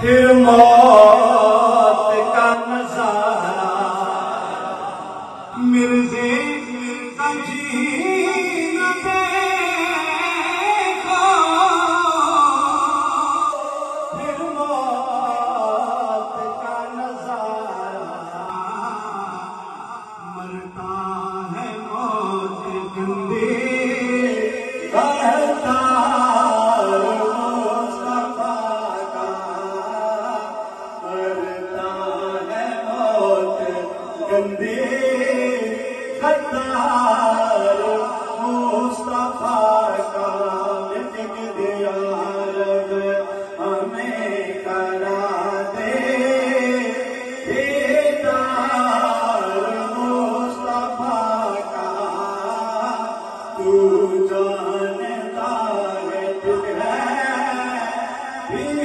फिर मौत का नजारा मिर्जे का जीना देखो, फिर मौत का नजारा मरता है मौत गंदी रहता गंदे खतार मुस्तफा का लिख दिया रब हमें करा दे दीदार मुस्तफा का। तू जानता है दिल है